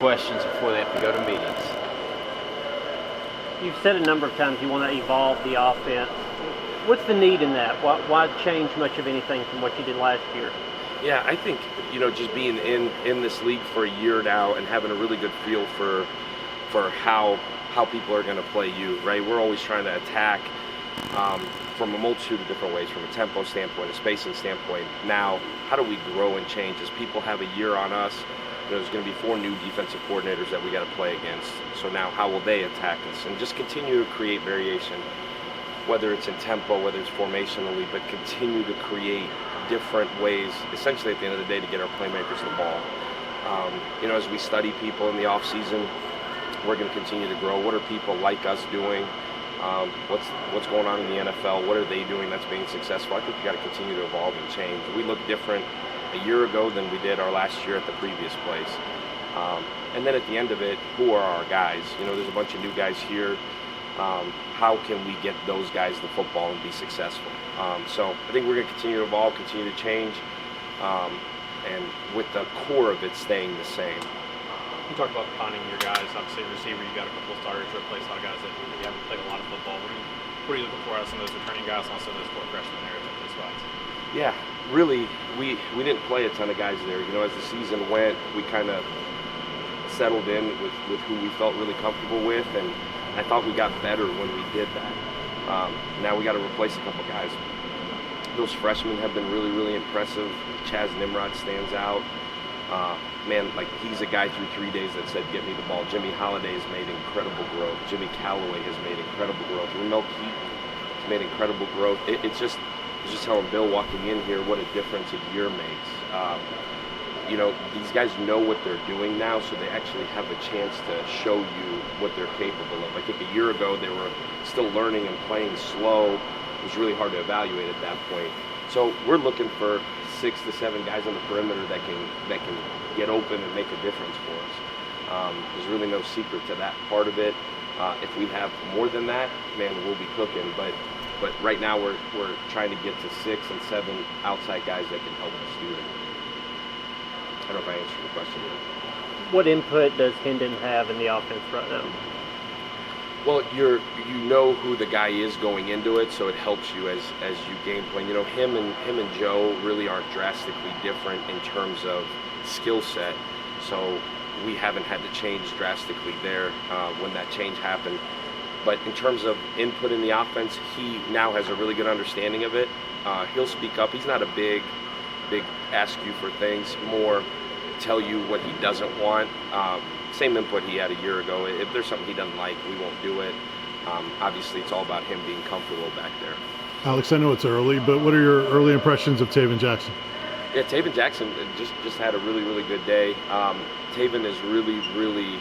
questions before they have to go to meetings. You've said a number of times you want to evolve the offense. What's the need in that? Why change much of anything from what you did last year? Yeah, I think, just being in this league for a year now and having a really good feel for how people are going to play you, right? We're always trying to attack from a multitude of different ways, from a tempo standpoint, a spacing standpoint. Now, how do we grow and change as people have a year on us? There's going to be 4 new defensive coordinators that we got to play against. So now how will they attack us? And just continue to create variation, whether it's in tempo, whether it's formationally, but continue to create different ways, essentially at the end of the day, to get our playmakers the ball. As we study people in the off season, we're going to continue to grow. What are people like us doing? What's going on in the NFL? What are they doing that's being successful? I think we got to continue to evolve and change. We look different a year ago than we did our last year at the previous place. And then at the end of it, who are our guys? There's a bunch of new guys here. How can we get those guys the football and be successful? So I think we're going to continue to evolve, continue to change, and with the core of it staying the same. You talked about finding your guys. Obviously, receiver, you got a couple of starters to replace a lot of guys that you haven't played a lot of football. What are you looking for out of some of those returning guys and also those 4 freshmen there at those spots? Yeah, really, we didn't play a ton of guys there. As the season went, we kind of settled in with who we felt really comfortable with, and I thought we got better when we did that. Now we got to replace a couple guys. Those freshmen have been really, really impressive. Chaz Nimrod stands out. He's a guy through 3 days that said, "Get me the ball." Jimmy Holiday has made incredible growth. Jimmy Calloway has made incredible growth. Ramel Keaton has made incredible growth. It's just telling Bill walking in here what a difference a year makes. These guys know what they're doing now, so they actually have a chance to show you what they're capable of. I think a year ago they were still learning and playing slow. It was really hard to evaluate at that point. So we're looking for 6 to 7 guys on the perimeter that can get open and make a difference for us. There's really no secret to that part of it. If we have more than that, man, we'll be cooking. But right now we're trying to get to 6 and 7 outside guys that can help us do that. I don't know if I answered your question. What input does Hendon have in the offense right now? Well, you know who the guy is going into it, so it helps you as you game plan. Him and Joe really aren't drastically different in terms of skill set, so we haven't had to change drastically there when that change happened. But in terms of input in the offense, he now has a really good understanding of it. He'll speak up. He's not a big ask you for things, more tell you what he doesn't want. Same input he had a year ago. If there's something he doesn't like, we won't do it. Obviously, it's all about him being comfortable back there. Alex, I know it's early, but what are your early impressions of Taven Jackson? Yeah, Taven Jackson just had a really, really good day. Taven is really, really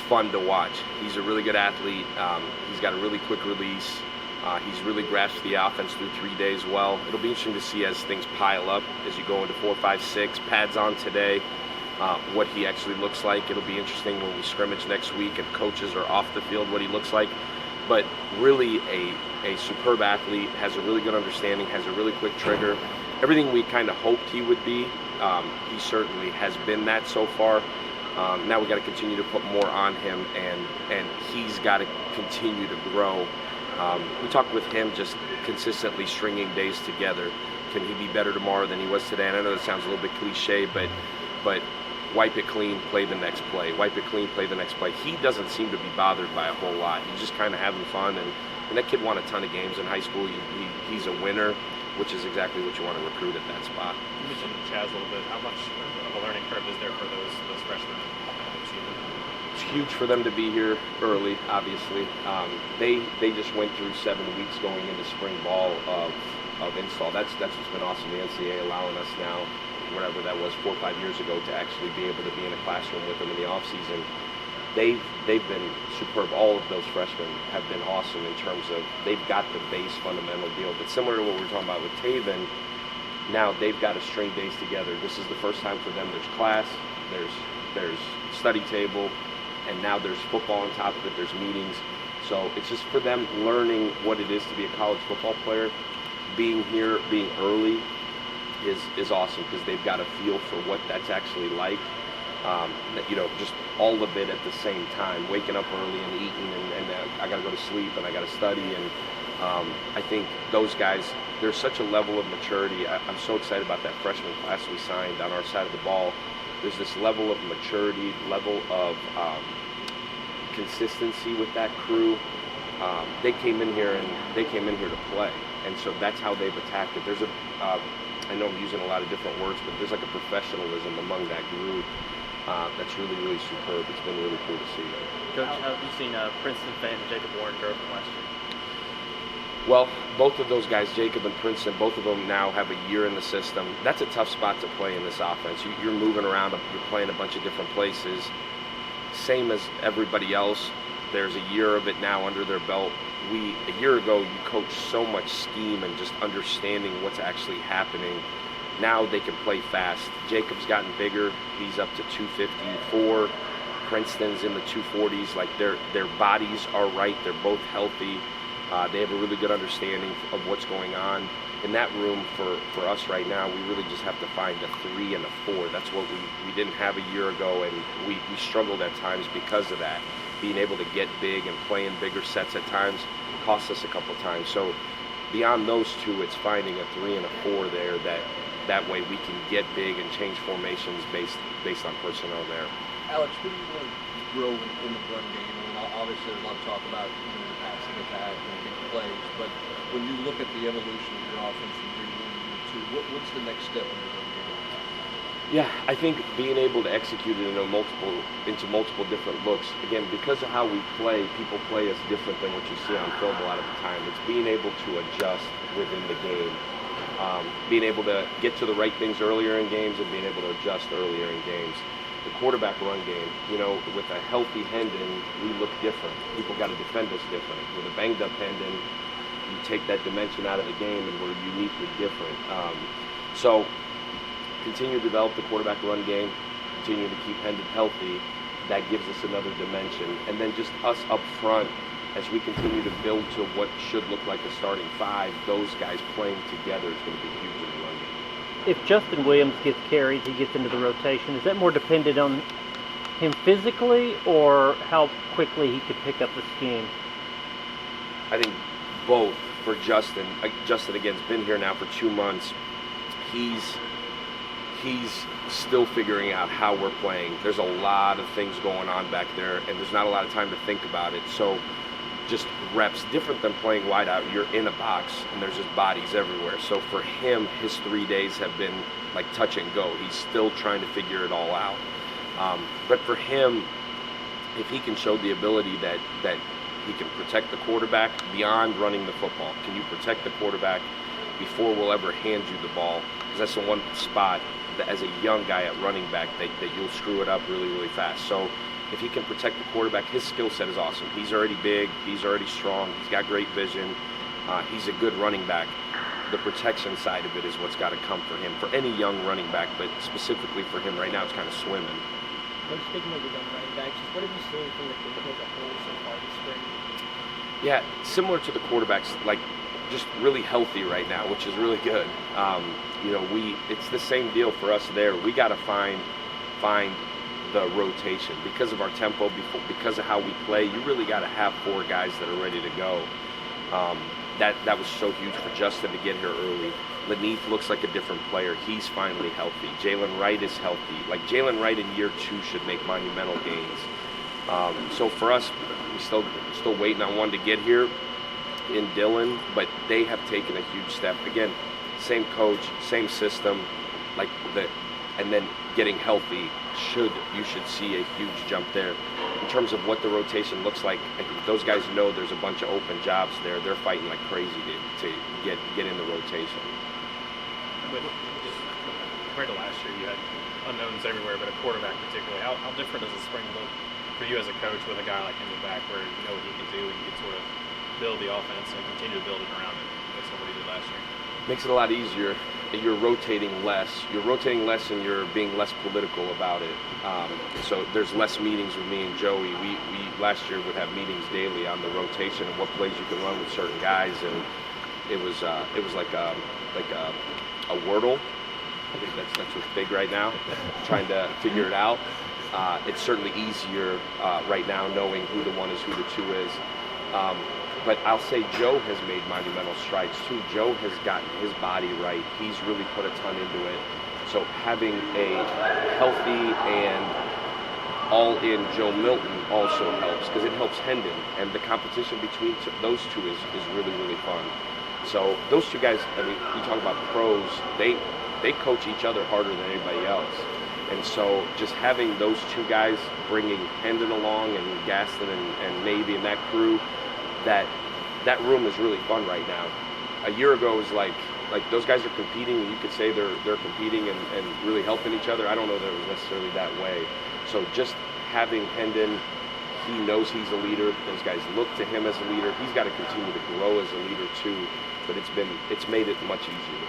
fun to watch. He's a really good athlete. He's got a really quick release. He's really grasped the offense through 3 days well. It'll be interesting to see as things pile up, as you go into 4, 5, 6, pads on today, what he actually looks like. It'll be interesting when we scrimmage next week and coaches are off the field, what he looks like. But really a superb athlete, has a really good understanding, has a really quick trigger. Everything we kind of hoped he would be, he certainly has been that so far. Now we got to continue to put more on him, and he's got to continue to grow. We talked with him just consistently stringing days together. Can he be better tomorrow than he was today? And I know that sounds a little bit cliche, but wipe it clean, play the next play. Wipe it clean, play the next play. He doesn't seem to be bothered by a whole lot. He's just kind of having fun, and that kid won a ton of games in high school. He's a winner, which is exactly what you want to recruit at that spot. You mentioned Chaz a little bit. How much of a learning curve is there for those freshmen? It's huge for them to be here early, obviously. They just went through 7 weeks going into spring ball of install. That's what's been awesome. The NCAA allowing us now, whatever that was, 4 or 5 years ago, to actually be able to be in a classroom with them in the off season. They've been superb. All of those freshmen have been awesome in terms of they've got the base fundamental deal. But similar to what we were talking about with Taven, now they've got to string days together. This is the first time for them. There's class, there's study table, and now there's football on top of it. There's meetings. So it's just for them learning what it is to be a college football player. Being here, being early is awesome because they've got a feel for what that's actually like. Just all of it at the same time, waking up early and eating, and I got to go to sleep and I got to study. And I think those guys, there's such a level of maturity. I'm so excited about that freshman class we signed on our side of the ball. There's this level of maturity, level of consistency with that crew. They came in here to play, and so that's how they've attacked it. There's I know I'm using a lot of different words, but there's like a professionalism among that group that's really, really superb. It's been really cool to see. Coach, how have you seen Princeton fan Jacob Warren grow from last year? Well, both of those guys, Jacob and Princeton, both of them now have a year in the system. That's a tough spot to play in this offense. You're moving around, you're playing a bunch of different places. Same as everybody else. There's a year of it now under their belt. A year ago, you coached so much scheme and just understanding what's actually happening. Now they can play fast. Jacob's gotten bigger. He's up to 254. Princeton's in the 240s. Like their bodies are right. They're both healthy. They have a really good understanding of what's going on. In that room for us right now, we really just have to find a 3 and a 4. That's what we didn't have a year ago, and we struggled at times because of that. Being able to get big and play in bigger sets at times cost us a couple times. So beyond those two, it's finding a 3 and a 4 there that way we can get big and change formations based on personnel there. Alex, what do you want to grow in the run game? I mean, obviously there's a lot of talk about the passing attack and big plays, but when you look at the evolution of your offense from year 1 to year 2, what's the next step in your run game? Yeah, I think being able to execute it into multiple different looks. Again, because of how we play, people play us different than what you see on film a lot of the time. It's being able to adjust within the game. Being able to get to the right things earlier in games and being able to adjust earlier in games. The quarterback run game, with a healthy Hendon, we look different. People got to defend us different. With a banged up Hendon, you take that dimension out of the game and we're uniquely different. So continue to develop the quarterback run game, continue to keep Hendon healthy. That gives us another dimension. And then just us up front, as we continue to build to what should look like a starting 5, those guys playing together is going to be huge in the run game. If Justin Williams gets carries, he gets into the rotation, is that more dependent on him physically or how quickly he could pick up the scheme? I think both for Justin. Justin, again, has been here now for 2 months. He's still figuring out how we're playing. There's a lot of things going on back there, and there's not a lot of time to think about it. So just reps, different than playing wide out. You're in a box, and there's just bodies everywhere. So for him, his 3 days have been like touch and go. He's still trying to figure it all out. But for him, if he can show the ability that he can protect the quarterback beyond running the football, can you protect the quarterback before we'll ever hand you the ball? Because that's the one spot that, as a young guy at running back, that you'll screw it up really, really fast. So if he can protect the quarterback, his skill set is awesome. He's already big. He's already strong. He's got great vision. He's a good running back. The protection side of it is what's got to come for him, for any young running back, but specifically for him right now, it's kind of swimming. Coach, speaking of the young running backs, what have you seen from the group as a whole so far this spring? Yeah, similar to the quarterbacks, like just really healthy right now, which is really good. It's the same deal for us there. We got to find the rotation because of our tempo, because of how we play. You really got to have 4 guys that are ready to go. That was so huge for Justin to get here early. Laneith looks like a different player. He's finally healthy. Jalen Wright is healthy. Like Jalen Wright in year 2 should make monumental gains. So for us, we still waiting on one to get here in Dylan, but they have taken a huge step. Again, same coach, same system, and then getting healthy. You should see a huge jump there. In terms of what the rotation looks like, those guys know there's a bunch of open jobs there. They're fighting like crazy to get in the rotation. But just compared to last year, you had unknowns everywhere, but a quarterback particularly. How different does the spring look for you as a coach with a guy like him in the back, where you know what he can do and you can sort of build the offense and continue to build it around it based on what he did last year? Makes it a lot easier. You're rotating less. And you're being less political about it. So there's less meetings with me and Joey. We last year would have meetings daily on the rotation and what plays you can run with certain guys, and it was like a Wordle. I think that's what's big right now, trying to figure it out. It's certainly easier right now knowing who the 1 is, who the 2 is. But I'll say Joe has made monumental strides too. Joe has gotten his body right. He's really put a ton into it. So having a healthy and all-in Joe Milton also helps, because it helps Hendon, and the competition between those 2 is really, really fun. So those 2 guys, I mean, you talk about pros, they coach each other harder than anybody else. And so just having those 2 guys bringing Hendon along and Gaston and Navy and that crew, that room is really fun right now. A year ago it was like those guys are competing, and you could say they're competing and really helping each other. I don't know that it was necessarily that way. So just having Hendon, he knows he's a leader. Those guys look to him as a leader. He's got to continue to grow as a leader too. But it's made it much easier.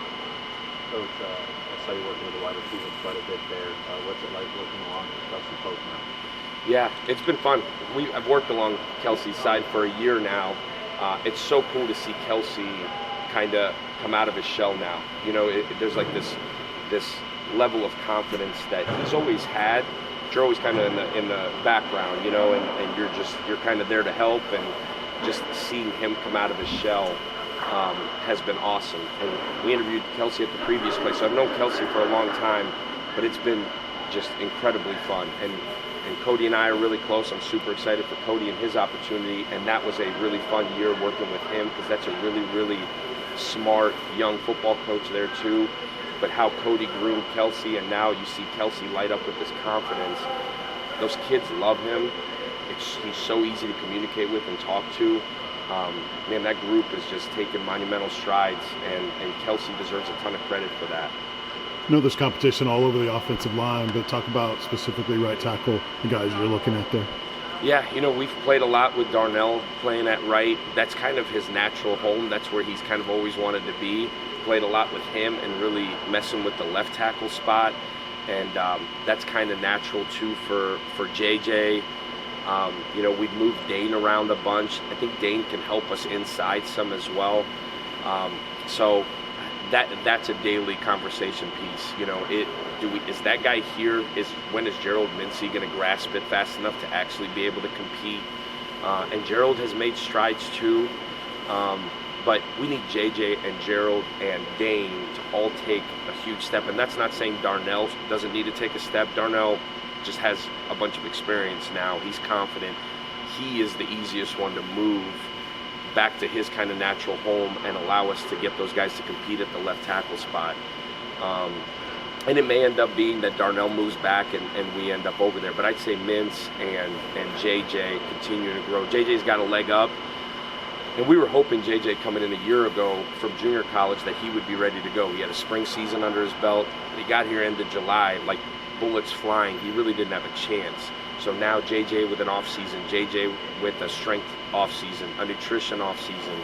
Coach, I saw you working with the wide receivers quite a bit there. What's it like working along with Kelsey Pope now? Yeah, it's been fun. I've worked along Kelsey's side for a year now. It's so cool to see Kelsey kind of come out of his shell now. You know, there's like this level of confidence that he's always had. You're always kind of in the background, you know, and you're kind of there to help, and just seeing him come out of his shell has been awesome. And we interviewed Kelsey at the previous place, so I've known Kelsey for a long time, but it's been just incredibly fun. And Cody and I are really close. I'm super excited for Cody and his opportunity, and that was a really fun year working with him, because that's a really, really smart young football coach there too. But how Cody groomed Kelsey, and now you see Kelsey light up with this confidence. Those kids love him. He's so easy to communicate with and talk to. Man, that group is just taking monumental strides, and Kelsey deserves a ton of credit for that. I know there's competition all over the offensive line, but talk about specifically right tackle, the guys you're looking at there. Yeah, you know, we've played a lot with Darnell playing at right. That's kind of his natural home. That's where he's kind of always wanted to be. Played a lot with him and really messing with the left tackle spot. And that's kind of natural too for JJ. You know, we've moved Dane around a bunch. I think Dane can help us inside some as well. So that's a daily conversation piece. You know, is that guy here? When is Gerald Mincy going to grasp it fast enough to actually be able to compete? And Gerald has made strides too. But we need JJ and Gerald and Dane to all take a huge step. And that's not saying Darnell doesn't need to take a step. Darnell just has a bunch of experience now. He's confident. He is the easiest one to move back to his kind of natural home and allow us to get those guys to compete at the left tackle spot. And it may end up being that Darnell moves back and we end up over there. But I'd say Mintz and JJ continue to grow. JJ's got a leg up. And we were hoping JJ coming in a year ago from junior college that he would be ready to go. He had a spring season under his belt. He got here end of July, like bullets flying. He really didn't have a chance. So now JJ with an off season, JJ with a strength off season, a nutrition off season.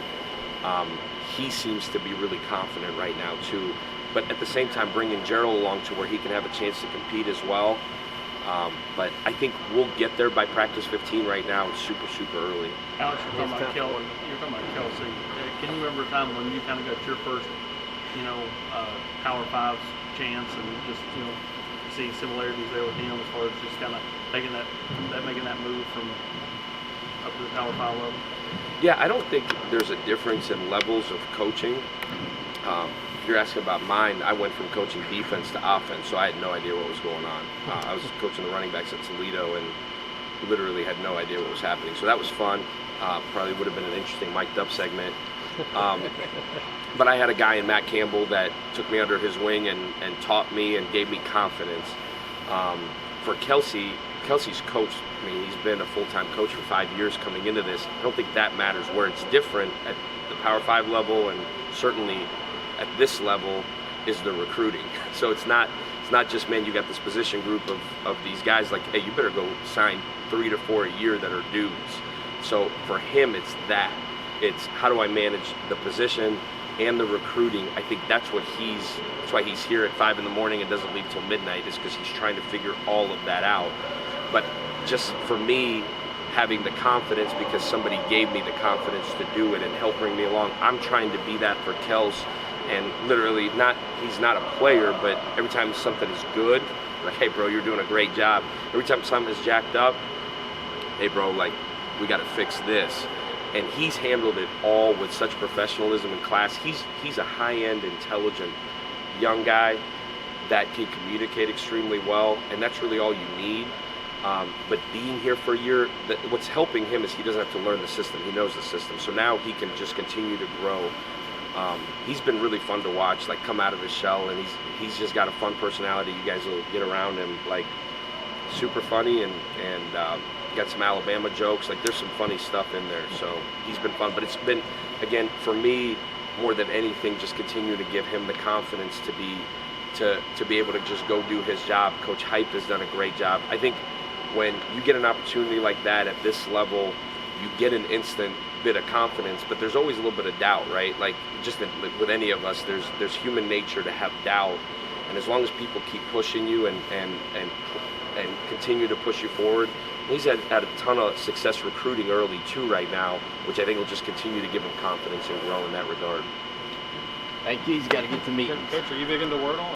He seems to be really confident right now too. But at the same time, bringing Gerald along to where he can have a chance to compete as well. But I think we'll get there by practice 15 right now. It's super, super early. Alex, you're talking about Kelsey. Can you remember a time when you kind of got your first, Power 5 chance and just, seeing similarities there with him as far as just kind of making that move from up to the Power 5 level? Yeah, I don't think there's a difference in levels of coaching. If you're asking about mine, I went from coaching defense to offense, so I had no idea what was going on. I was coaching the running backs at Toledo and literally had no idea what was happening. So that was fun. Probably would have been an interesting mic'd up segment. But I had a guy in Matt Campbell that took me under his wing and taught me and gave me confidence. For Kelsey's coach, I mean, he's been a full-time coach for 5 years coming into this. I don't think that matters. Where it's different at the Power 5 level and certainly at this level is the recruiting. So it's not just, man, you got this position group of these guys like, hey, you better go sign 3 to 4 a year that are dudes. So for him, it's how do I manage the position and the recruiting. I think that's why he's here at 5 a.m. and doesn't leave till midnight, is because he's trying to figure all of that out. But just for me, having the confidence because somebody gave me the confidence to do it and help bring me along, I'm trying to be that for Kels and literally he's not a player, but every time something is good, like, hey bro, you're doing a great job. Every time something is jacked up, hey bro, like, we got to fix this. And he's handled it all with such professionalism and class. He's a high-end, intelligent young guy that can communicate extremely well, and that's really all you need. But being here for a year, what's helping him is he doesn't have to learn the system. He knows the system, so now he can just continue to grow. He's been really fun to watch, like, come out of his shell, and he's just got a fun personality. You guys will get around him, like, super funny, and got some Alabama jokes. Like, there's some funny stuff in there, so he's been fun. But it's been, again, for me, more than anything, just continue to give him the confidence to be able to just go do his job. Coach Hype has done a great job. I think when you get an opportunity like that at this level, you get an instant bit of confidence, but there's always a little bit of doubt, right? Like, just with any of us, there's human nature to have doubt, and as long as people keep pushing you and continue to push you forward. He's had a ton of success recruiting early too right now, which I think will just continue to give him confidence and grow in that regard. Thank you. He's got to get to meetings. Coach, are you big into Wordle?